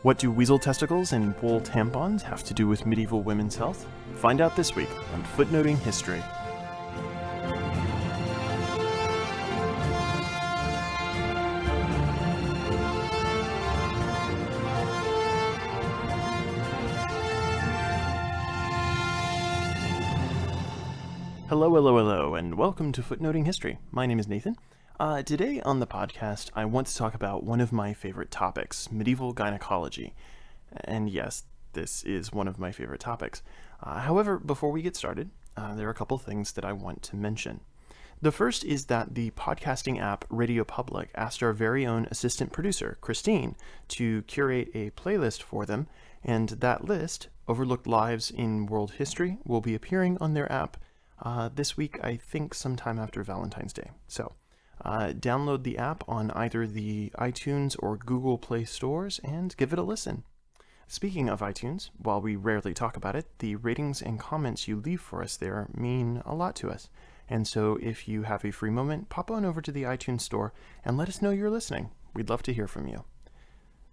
What do weasel testicles and wool tampons have to do with medieval women's health? Find out this week on Footnoting History. Hello, and welcome to Footnoting History. My name is Nathan. Today on the podcast, I want to talk about one of my favorite topics, medieval gynecology. And yes, this is one of my favorite topics. However, before we get started, there are a couple things that I want to mention. The first is that the podcasting app Radio Public asked our very own assistant producer, Christine, to curate a playlist for them, and that list, Overlooked Lives in World History, will be appearing on their app this week, I think sometime after Valentine's Day. So, download the app on either the iTunes or Google Play stores and give it a listen. Speaking of iTunes, while we rarely talk about it, the ratings and comments you leave for us there mean a lot to us. And so if you have a free moment, pop on over to the iTunes store and let us know you're listening. We'd love to hear from you.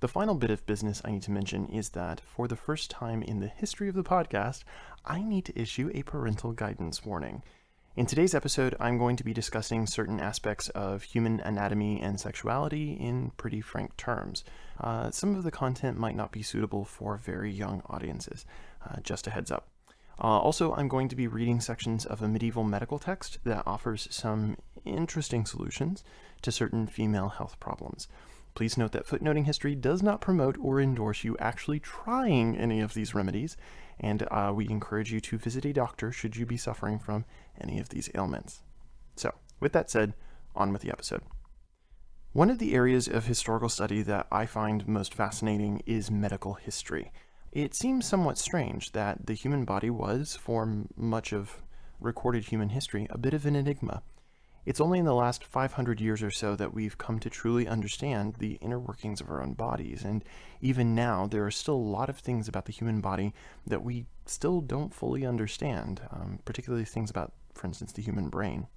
The final bit of business I need to mention is that for the first time in the history of the podcast, I need to issue a parental guidance warning. In today's episode, I'm going to be discussing certain aspects of human anatomy and sexuality in pretty frank terms. Some of the content might not be suitable for very young audiences, just a heads up. Also, I'm going to be reading sections of a medieval medical text that offers some interesting solutions to certain female health problems. Please note that Footnoting History does not promote or endorse you actually trying any of these remedies, and we encourage you to visit a doctor should you be suffering from any of these ailments. So, with that said, on with the episode. One of the areas of historical study that I find most fascinating is medical history. It seems somewhat strange that the human body was, for much of recorded human history, a bit of an enigma. It's only in the last 500 years or so that we've come to truly understand the inner workings of our own bodies, and even now there are still a lot of things about the human body that we still don't fully understand, particularly things about, for instance, the human brain.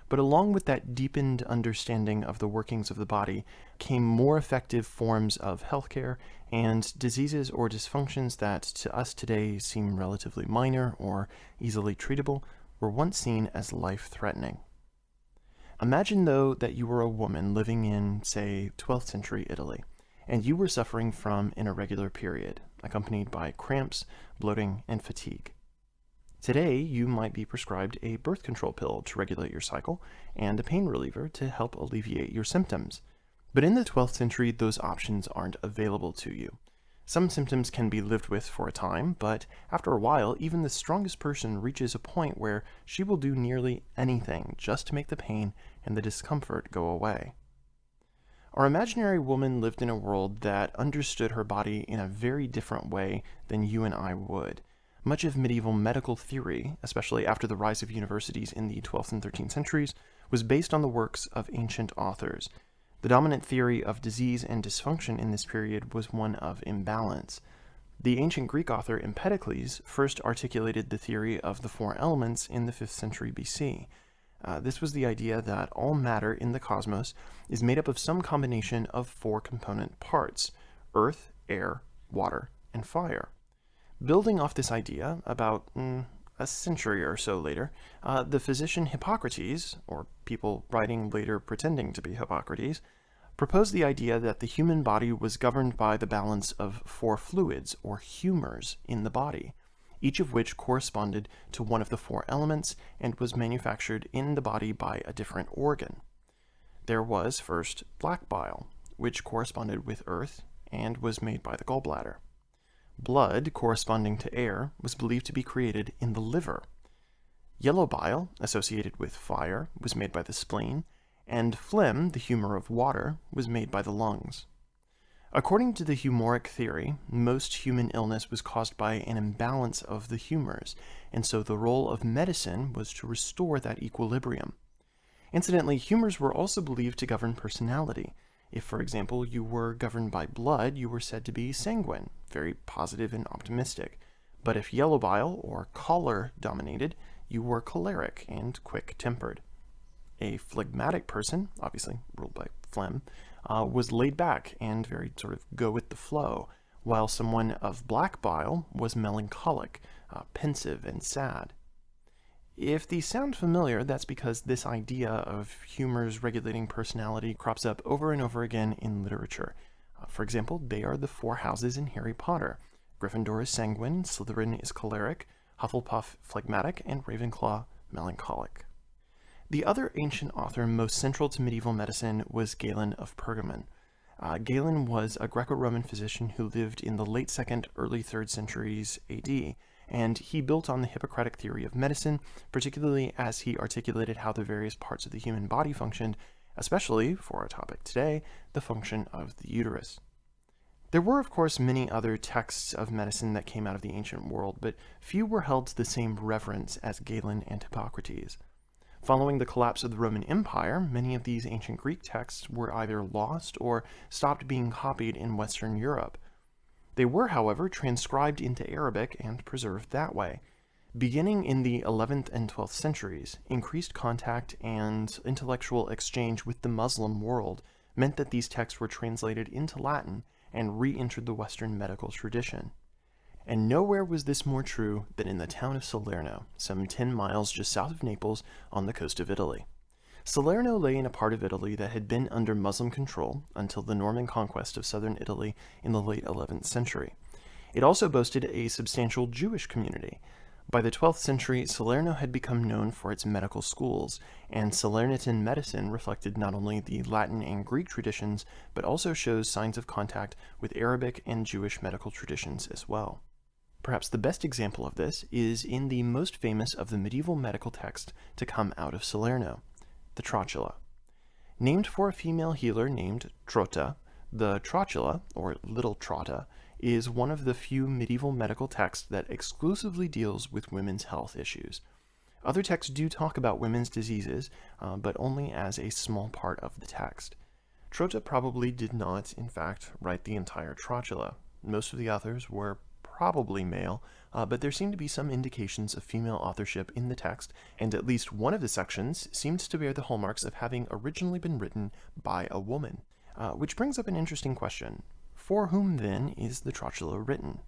But along with that deepened understanding of the workings of the body came more effective forms of healthcare, and diseases or dysfunctions that to us today seem relatively minor or easily treatable were once seen as life-threatening. Imagine, though, that you were a woman living in, say, 12th century Italy, and you were suffering from an irregular period, accompanied by cramps, bloating, and fatigue. Today, you might be prescribed a birth control pill to regulate your cycle, and a pain reliever to help alleviate your symptoms. But in the 12th century, those options aren't available to you. Some symptoms can be lived with for a time, but after a while, even the strongest person reaches a point where she will do nearly anything just to make the pain and the discomfort go away. Our imaginary woman lived in a world that understood her body in a very different way than you and I would. Much of medieval medical theory, especially after the rise of universities in the 12th and 13th centuries, was based on the works of ancient authors. The dominant theory of disease and dysfunction in this period was one of imbalance. The ancient Greek author Empedocles first articulated the theory of the four elements in the 5th century BC. This was the idea that all matter in the cosmos is made up of some combination of four component parts: earth, air, water, and fire. Building off this idea, about a century or so later, the physician Hippocrates, or people writing later pretending to be Hippocrates, proposed the idea that the human body was governed by the balance of four fluids, or humors, in the body, each of which corresponded to one of the four elements and was manufactured in the body by a different organ. There was first black bile, which corresponded with earth and was made by the gallbladder. Blood, corresponding to air, was believed to be created in the liver. Yellow bile, associated with fire, was made by the spleen, and phlegm, the humor of water, was made by the lungs. According to the humoric theory, most human illness was caused by an imbalance of the humors, and so the role of medicine was to restore that equilibrium. Incidentally, humors were also believed to govern personality. If, for example, you were governed by blood, you were said to be sanguine, very positive and optimistic. But if yellow bile or choler dominated, you were choleric and quick-tempered. A phlegmatic person, obviously ruled by phlegm, was laid back and very sort of go with the flow, while someone of black bile was melancholic, pensive, and sad. If these sound familiar, that's because this idea of humors regulating personality crops up over and over again in literature. For example, they are the four houses in Harry Potter. Gryffindor is sanguine, Slytherin is choleric, Hufflepuff phlegmatic, and Ravenclaw melancholic. The other ancient author most central to medieval medicine was Galen of Pergamon. Galen was a Greco-Roman physician who lived in the late 2nd, early 3rd centuries AD, and he built on the Hippocratic theory of medicine, particularly as he articulated how the various parts of the human body functioned, especially, for our topic today, the function of the uterus. There were, of course, many other texts of medicine that came out of the ancient world, but few were held to the same reverence as Galen and Hippocrates. Following the collapse of the Roman Empire, many of these ancient Greek texts were either lost or stopped being copied in Western Europe. They were, however, transcribed into Arabic and preserved that way. Beginning in the 11th and 12th centuries, increased contact and intellectual exchange with the Muslim world meant that these texts were translated into Latin and re-entered the Western medical tradition. And nowhere was this more true than in the town of Salerno, some 10 miles just south of Naples on the coast of Italy. Salerno lay in a part of Italy that had been under Muslim control until the Norman conquest of southern Italy in the late 11th century. It also boasted a substantial Jewish community. By the 12th century, Salerno had become known for its medical schools, and Salernitan medicine reflected not only the Latin and Greek traditions, but also shows signs of contact with Arabic and Jewish medical traditions as well. Perhaps the best example of this is in the most famous of the medieval medical texts to come out of Salerno, the Trotula. Named for a female healer named Trota, the Trotula, or Little Trotta, is one of the few medieval medical texts that exclusively deals with women's health issues. Other texts do talk about women's diseases, but only as a small part of the text. Trota probably did not, in fact, write the entire Trotula. Most of the authors were probably male, but there seem to be some indications of female authorship in the text, and at least one of the sections seems to bear the hallmarks of having originally been written by a woman. Which brings up an interesting question. For whom, then, is the Trotula written?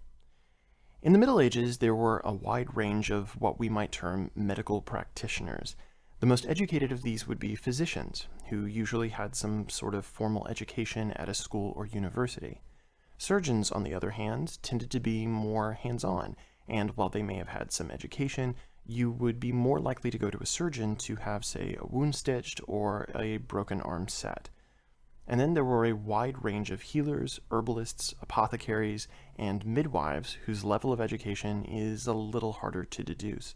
In the Middle Ages, there were a wide range of what we might term medical practitioners. The most educated of these would be physicians, who usually had some sort of formal education at a school or university. Surgeons, on the other hand, tended to be more hands-on, and while they may have had some education, you would be more likely to go to a surgeon to have, say, a wound stitched or a broken arm set. And then there were a wide range of healers, herbalists, apothecaries, and midwives whose level of education is a little harder to deduce.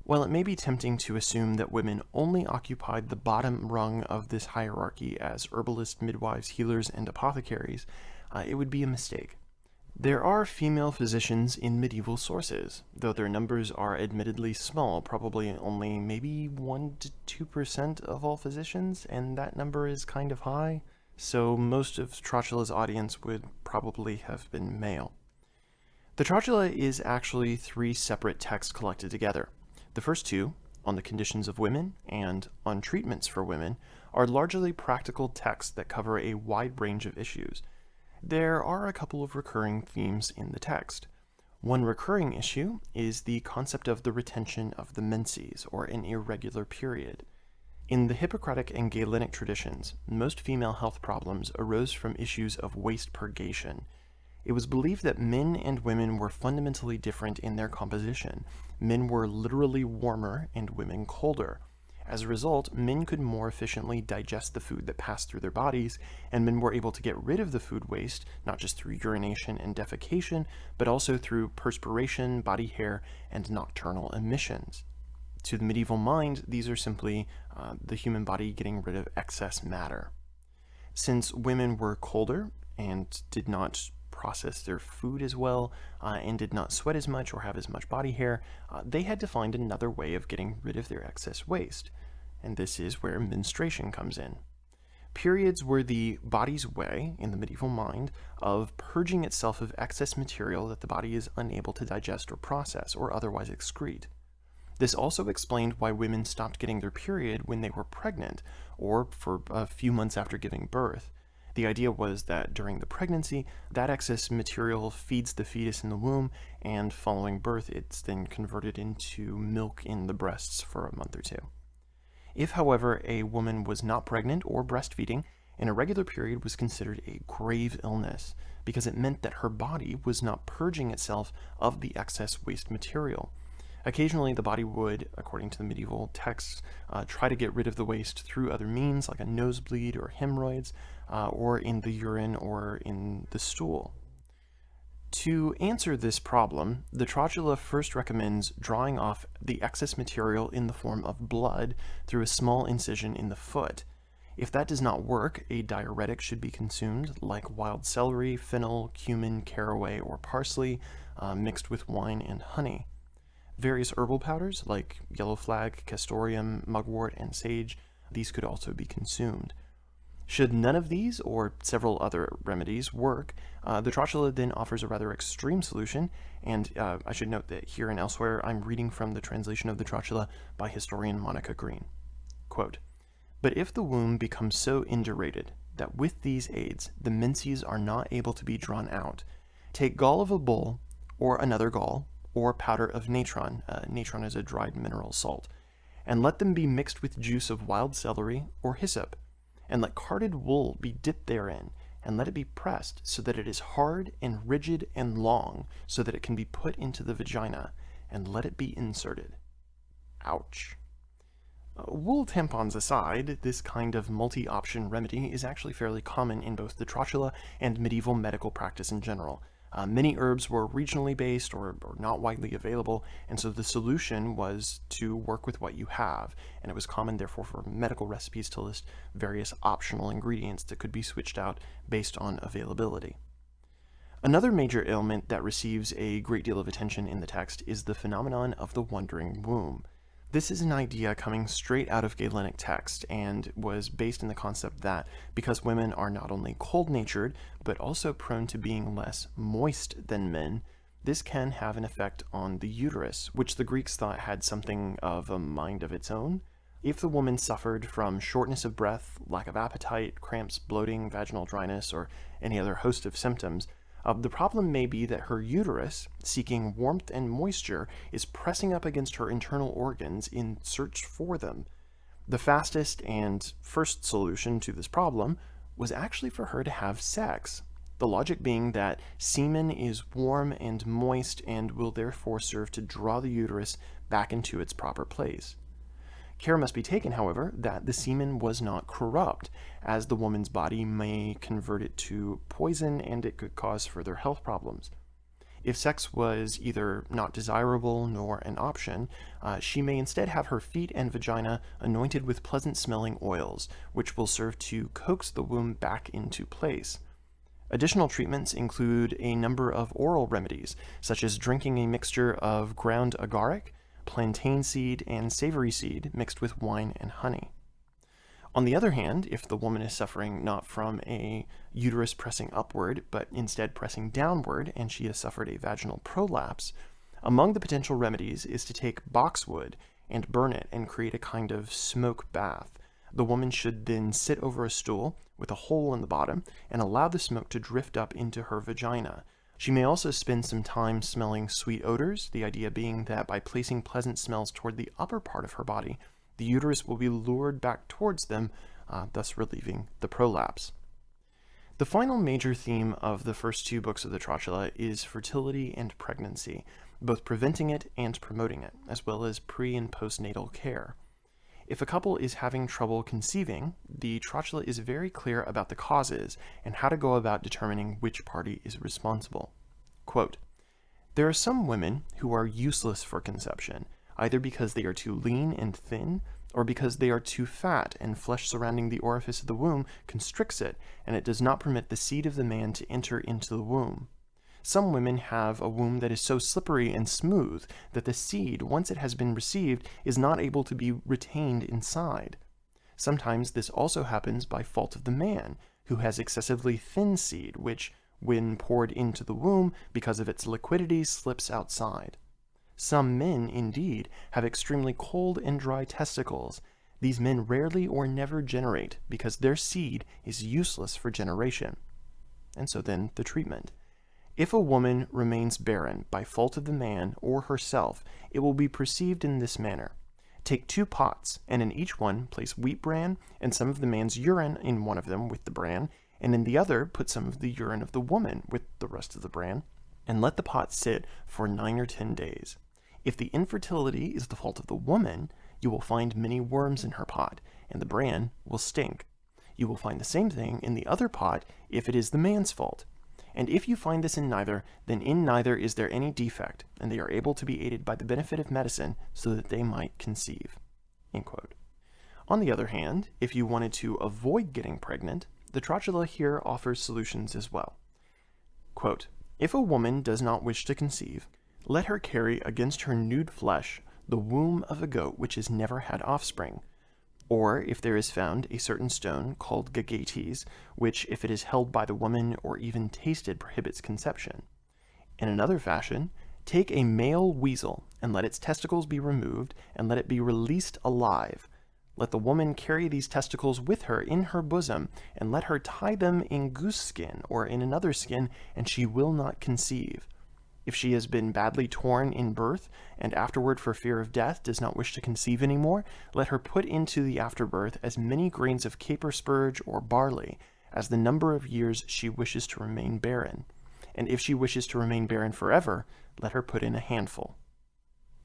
While it may be tempting to assume that women only occupied the bottom rung of this hierarchy as herbalists, midwives, healers, and apothecaries, it would be a mistake. There are female physicians in medieval sources, though their numbers are admittedly small, probably only maybe 1 to 2% of all physicians, and that number is kind of high. So most of Trotula's audience would probably have been male. The Trotula is actually 3 separate texts collected together. The first 2, on the conditions of women and on treatments for women, are largely practical texts that cover a wide range of issues. There are a couple of recurring themes in the text. One recurring issue is the concept of the retention of the menses, or an irregular period. In the Hippocratic and Galenic traditions, most female health problems arose from issues of waste purgation. It was believed that men and women were fundamentally different in their composition. Men were literally warmer and women colder. As a result, men could more efficiently digest the food that passed through their bodies, and men were able to get rid of the food waste, not just through urination and defecation, but also through perspiration, body hair, and nocturnal emissions. To the medieval mind, these are simply the human body getting rid of excess matter. Since women were colder and did not process their food as well, and did not sweat as much or have as much body hair, they had to find another way of getting rid of their excess waste. And this is where menstruation comes in. Periods were the body's way, in the medieval mind, of purging itself of excess material that the body is unable to digest or process or otherwise excrete. This also explained why women stopped getting their period when they were pregnant or for a few months after giving birth. The idea was that during the pregnancy, that excess material feeds the fetus in the womb, and following birth, it's then converted into milk in the breasts for a month or two. If, however, a woman was not pregnant or breastfeeding, an irregular period was considered a grave illness because it meant that her body was not purging itself of the excess waste material. Occasionally, the body would, according to the medieval texts, try to get rid of the waste through other means, like a nosebleed or hemorrhoids, or in the urine or in the stool. To answer this problem, the Trotula first recommends drawing off the excess material in the form of blood through a small incision in the foot. If that does not work, a diuretic should be consumed, like wild celery, fennel, cumin, caraway, or parsley, mixed with wine and honey. Various herbal powders, like yellow flag, castoreum, mugwort, and sage, these could also be consumed. Should none of these, or several other remedies, work, the Trotula then offers a rather extreme solution, and I should note that here and elsewhere I'm reading from the translation of the Trotula by historian Monica Green. Quote, "But if the womb becomes so indurated that with these aids the menses are not able to be drawn out, take gall of a bull, or another gall, or powder of natron, natron is a dried mineral salt, and let them be mixed with juice of wild celery or hyssop, and let carded wool be dipped therein, and let it be pressed so that it is hard and rigid and long, so that it can be put into the vagina, and let it be inserted." Ouch. Wool tampons aside, this kind of multi-option remedy is actually fairly common in both the Trotula and medieval medical practice in general. Many herbs were regionally based or not widely available, and so the solution was to work with what you have, and it was common therefore for medical recipes to list various optional ingredients that could be switched out based on availability. Another major ailment that receives a great deal of attention in the text is the phenomenon of the wandering womb. This is an idea coming straight out of Galenic text and was based in the concept that because women are not only cold-natured, but also prone to being less moist than men, this can have an effect on the uterus, which the Greeks thought had something of a mind of its own. If the woman suffered from shortness of breath, lack of appetite, cramps, bloating, vaginal dryness, or any other host of symptoms, the problem may be that her uterus, seeking warmth and moisture, is pressing up against her internal organs in search for them. The fastest and first solution to this problem was actually for her to have sex, the logic being that semen is warm and moist and will therefore serve to draw the uterus back into its proper place. Care must be taken, however, that the semen was not corrupt, as the woman's body may convert it to poison and it could cause further health problems. If sex was either not desirable nor an option, she may instead have her feet and vagina anointed with pleasant-smelling oils, which will serve to coax the womb back into place. Additional treatments include a number of oral remedies, such as drinking a mixture of ground agaric, plantain seed, and savory seed mixed with wine and honey. On the other hand, if the woman is suffering not from a uterus pressing upward, but instead pressing downward, and she has suffered a vaginal prolapse, among the potential remedies is to take boxwood and burn it and create a kind of smoke bath. The woman should then sit over a stool with a hole in the bottom and allow the smoke to drift up into her vagina. She may also spend some time smelling sweet odors, the idea being that by placing pleasant smells toward the upper part of her body, the uterus will be lured back towards them, thus relieving the prolapse. The final major theme of the first two books of the Trotula is fertility and pregnancy, both preventing it and promoting it, as well as pre- and postnatal care. If a couple is having trouble conceiving, the Trotula is very clear about the causes and how to go about determining which party is responsible. Quote, "There are some women who are useless for conception, either because they are too lean and thin, or because they are too fat and flesh surrounding the orifice of the womb constricts it, and it does not permit the seed of the man to enter into the womb. Some women have a womb that is so slippery and smooth that the seed, once it has been received, is not able to be retained inside. Sometimes this also happens by fault of the man, who has excessively thin seed, which, when poured into the womb, because of its liquidity, slips outside. Some men, indeed, have extremely cold and dry testicles. These men rarely or never generate because their seed is useless for generation. And so then the treatment. If a woman remains barren by fault of the man or herself, it will be perceived in this manner. Take 2 pots, and in each one place wheat bran and some of the man's urine in one of them with the bran, and in the other put some of the urine of the woman with the rest of the bran, and let the pot sit for 9 or 10 days. If the infertility is the fault of the woman, you will find many worms in her pot, and the bran will stink. You will find the same thing in the other pot if it is the man's fault. And if you find this in neither, then in neither is there any defect, and they are able to be aided by the benefit of medicine so that they might conceive." End quote. On the other hand, if you wanted to avoid getting pregnant, the Trotula here offers solutions as well. Quote, "If a woman does not wish to conceive, let her carry against her nude flesh the womb of a goat which has never had offspring. Or if there is found a certain stone called gagates, which if it is held by the woman or even tasted prohibits conception. In another fashion, take a male weasel and let its testicles be removed and let it be released alive. Let the woman carry these testicles with her in her bosom and let her tie them in goose skin or in another skin, and she will not conceive. If she has been badly torn in birth, and afterward for fear of death does not wish to conceive any more, let her put into the afterbirth as many grains of caper spurge or barley, as the number of years she wishes to remain barren. And if she wishes to remain barren forever, let her put in a handful."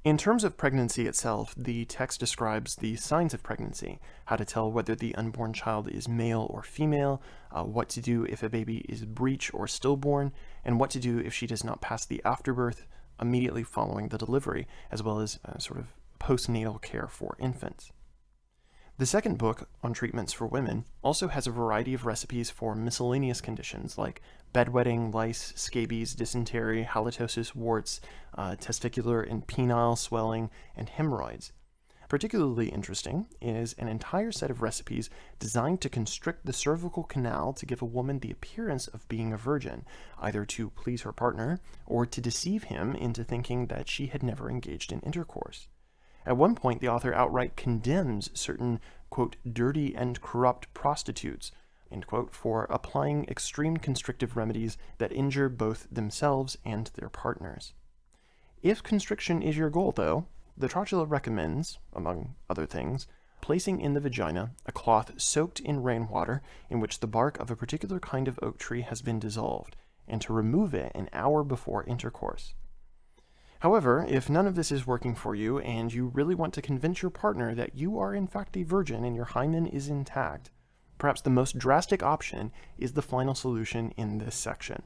In terms of pregnancy itself, the text describes the signs of pregnancy, how to tell whether the unborn child is male or female, what to do if a baby is breech or stillborn, and what to do if she does not pass the afterbirth immediately following the delivery, as well as sort of postnatal care for infants. The second book on treatments for women also has a variety of recipes for miscellaneous conditions like bedwetting, lice, scabies, dysentery, halitosis, warts, testicular and penile swelling, and hemorrhoids. Particularly interesting is an entire set of recipes designed to constrict the cervical canal to give a woman the appearance of being a virgin, either to please her partner or to deceive him into thinking that she had never engaged in intercourse. At one point, the author outright condemns certain, quote, "dirty and corrupt prostitutes," end quote, for applying extreme constrictive remedies that injure both themselves and their partners. If constriction is your goal, though, the Trotula recommends, among other things, placing in the vagina a cloth soaked in rainwater in which the bark of a particular kind of oak tree has been dissolved, and to remove it an hour before intercourse. However, if none of this is working for you and you really want to convince your partner that you are in fact a virgin and your hymen is intact, perhaps the most drastic option is the final solution in this section.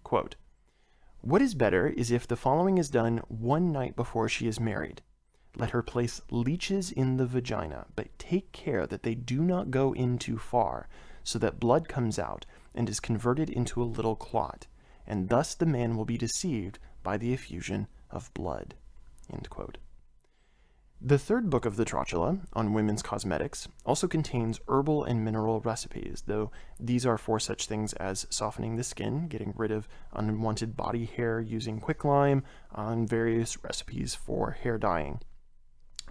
Quote, "What is better is if the following is done one night before she is married. Let her place leeches in the vagina, but take care that they do not go in too far, so that blood comes out and is converted into a little clot, and thus the man will be deceived by the effusion of blood." End quote. The third book of the Trotula, on women's cosmetics, also contains herbal and mineral recipes, though these are for such things as softening the skin, getting rid of unwanted body hair using quicklime, and various recipes for hair dyeing.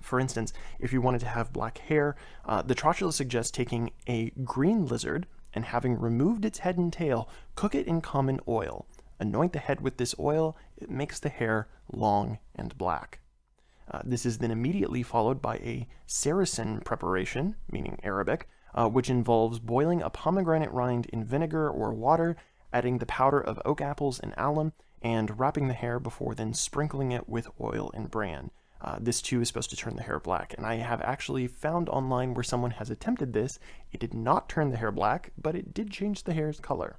For instance, if you wanted to have black hair, the Trotula suggests taking a green lizard and having removed its head and tail, cook it in common oil. Anoint the head with this oil, it makes the hair long and black. This is then immediately followed by a Saracen preparation, meaning Arabic, which involves boiling a pomegranate rind in vinegar or water, adding the powder of oak apples and alum, and wrapping the hair before then sprinkling it with oil and bran. This too is supposed to turn the hair black, and I have actually found online where someone has attempted this. It did not turn the hair black, but it did change the hair's color.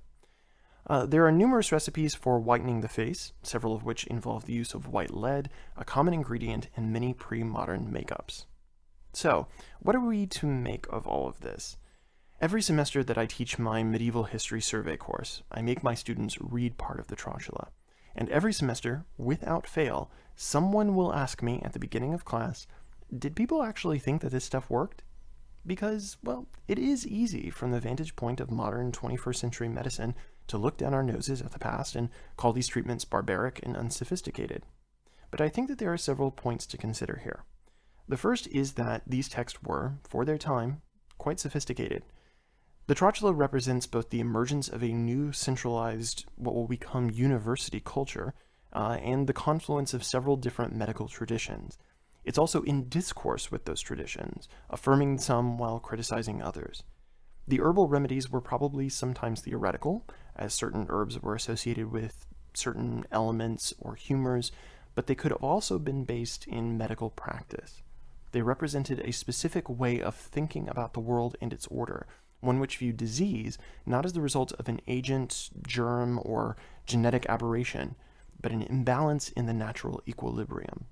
There are numerous recipes for whitening the face, several of which involve the use of white lead, a common ingredient in many pre-modern makeups. So, what are we to make of all of this? Every semester that I teach my medieval history survey course, I make my students read part of the Trotula. And every semester, without fail, someone will ask me at the beginning of class, did people actually think that this stuff worked? Because, well, it is easy from the vantage point of modern 21st century medicine to look down our noses at the past and call these treatments barbaric and unsophisticated. but I think that there are several points to consider here. The first is that these texts were, for their time, quite sophisticated. The Trotula represents both the emergence of a new centralized, what will become university culture, and the confluence of several different medical traditions. It's also in discourse with those traditions, affirming some while criticizing others. The herbal remedies were probably sometimes theoretical, as certain herbs were associated with certain elements or humors, but they could have also been based in medical practice. They represented a specific way of thinking about the world and its order, one which viewed disease not as the result of an agent, germ, or genetic aberration, but an imbalance in the natural equilibrium.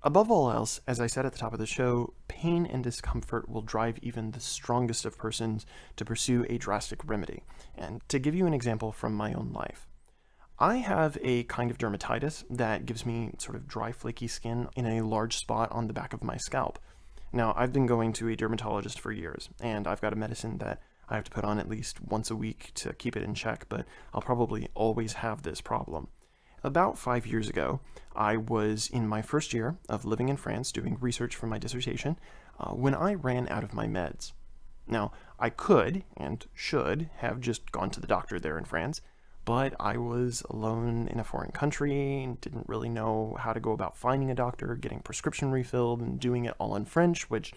Above all else, as I said at the top of the show, pain and discomfort will drive even the strongest of persons to pursue a drastic remedy. And to give you an example from my own life, I have a kind of dermatitis that gives me sort of dry, flaky skin in a large spot on the back of my scalp. Now, I've been going to a dermatologist for years, and I've got a medicine that I have to put on at least once a week to keep it in check, but I'll probably always have this problem. About 5 years ago, I was in my first year of living in France doing research for my dissertation when I ran out of my meds. Now, I could and should have just gone to the doctor there in France, but I was alone in a foreign country and didn't really know how to go about finding a doctor, getting prescription refilled, and doing it all in French, which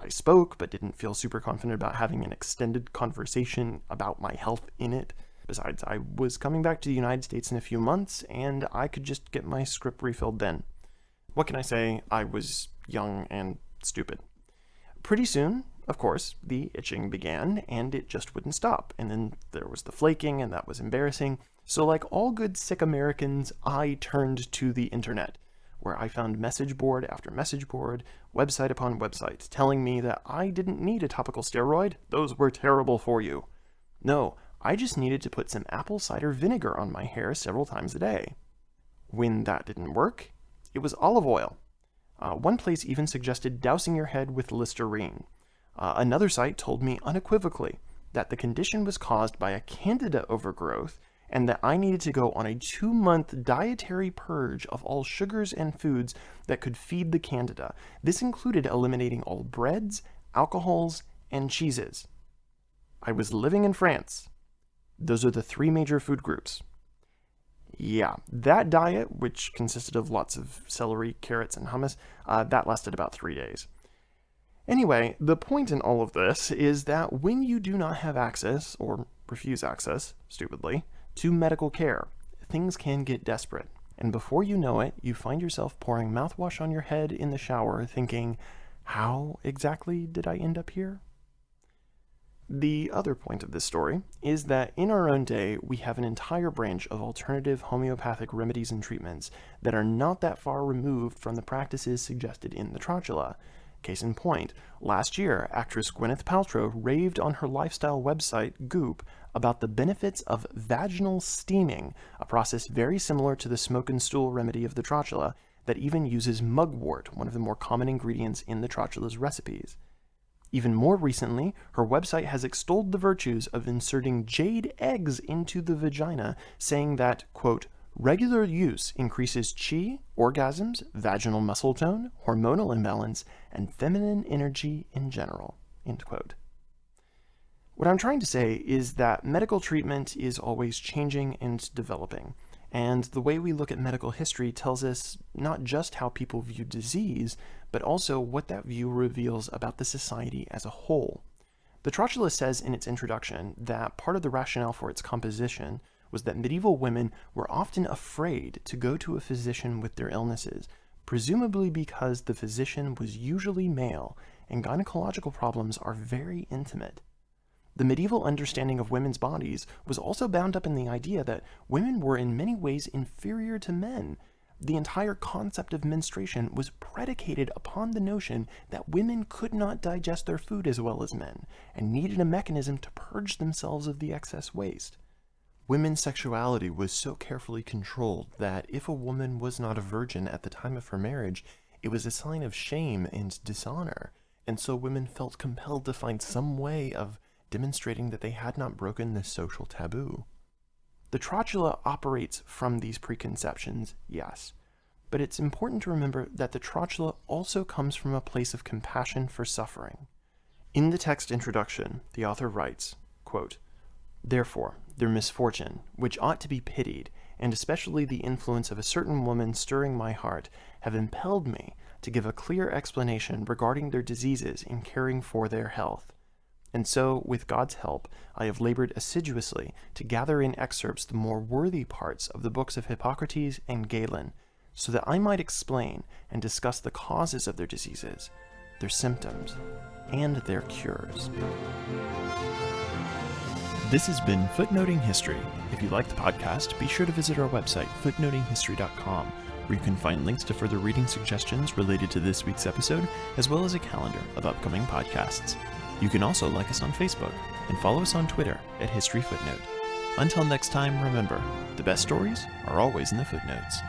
I spoke but didn't feel super confident about having an extended conversation about my health in it. Besides, I was coming back to the United States in a few months, and I could just get my script refilled then. What can I say? I was young and stupid. Pretty soon, of course, the itching began, and it just wouldn't stop. And then there was the flaking, and that was embarrassing. So like all good sick Americans, I turned to the internet, where I found message board after message board, website upon website, telling me that I didn't need a topical steroid. Those were terrible for you. No, I just needed to put some apple cider vinegar on my hair several times a day. When that didn't work, it was olive oil. One place even suggested dousing your head with Listerine. Another site told me unequivocally that the condition was caused by a candida overgrowth and that I needed to go on a 2-month dietary purge of all sugars and foods that could feed the candida. This included eliminating all breads, alcohols, and cheeses. I was living in France. Those are the 3 major food groups. Yeah, that diet, which consisted of lots of celery, carrots, and hummus, that lasted about 3 days. Anyway, the point in all of this is that when you do not have access, or refuse access, stupidly, to medical care, things can get desperate. And before you know it, you find yourself pouring mouthwash on your head in the shower thinking, how exactly did I end up here? The other point of this story is that in our own day, we have an entire branch of alternative homeopathic remedies and treatments that are not that far removed from the practices suggested in the Trotula. Case in point, last year, actress Gwyneth Paltrow raved on her lifestyle website, Goop, about the benefits of vaginal steaming, a process very similar to the smoke and stool remedy of the Trotula that even uses mugwort, one of the more common ingredients in the Trotula's recipes. Even more recently, her website has extolled the virtues of inserting jade eggs into the vagina, saying that, quote, regular use increases chi, orgasms, vaginal muscle tone, hormonal imbalance, and feminine energy in general, end quote. What I'm trying to say is that medical treatment is always changing and developing, and the way we look at medical history tells us not just how people view disease, but also what that view reveals about the society as a whole. The Trotula says in its introduction that part of the rationale for its composition was that medieval women were often afraid to go to a physician with their illnesses, presumably because the physician was usually male and gynecological problems are very intimate. The medieval understanding of women's bodies was also bound up in the idea that women were in many ways inferior to men. The entire concept of menstruation was predicated upon the notion that women could not digest their food as well as men, and needed a mechanism to purge themselves of the excess waste. Women's sexuality was so carefully controlled that if a woman was not a virgin at the time of her marriage, it was a sign of shame and dishonor, and so women felt compelled to find some way of demonstrating that they had not broken this social taboo. The Trotula operates from these preconceptions, yes, but it's important to remember that the Trotula also comes from a place of compassion for suffering. In the text introduction, the author writes, quote, "Therefore, their misfortune, which ought to be pitied, and especially the influence of a certain woman stirring my heart, have impelled me to give a clear explanation regarding their diseases in caring for their health. And so, with God's help, I have labored assiduously to gather in excerpts the more worthy parts of the books of Hippocrates and Galen, so that I might explain and discuss the causes of their diseases, their symptoms, and their cures." This has been Footnoting History. If you like the podcast, be sure to visit our website, footnotinghistory.com, where you can find links to further reading suggestions related to this week's episode, as well as a calendar of upcoming podcasts. You can also like us on Facebook and follow us on Twitter at History Footnote. Until next time, remember, the best stories are always in the footnotes.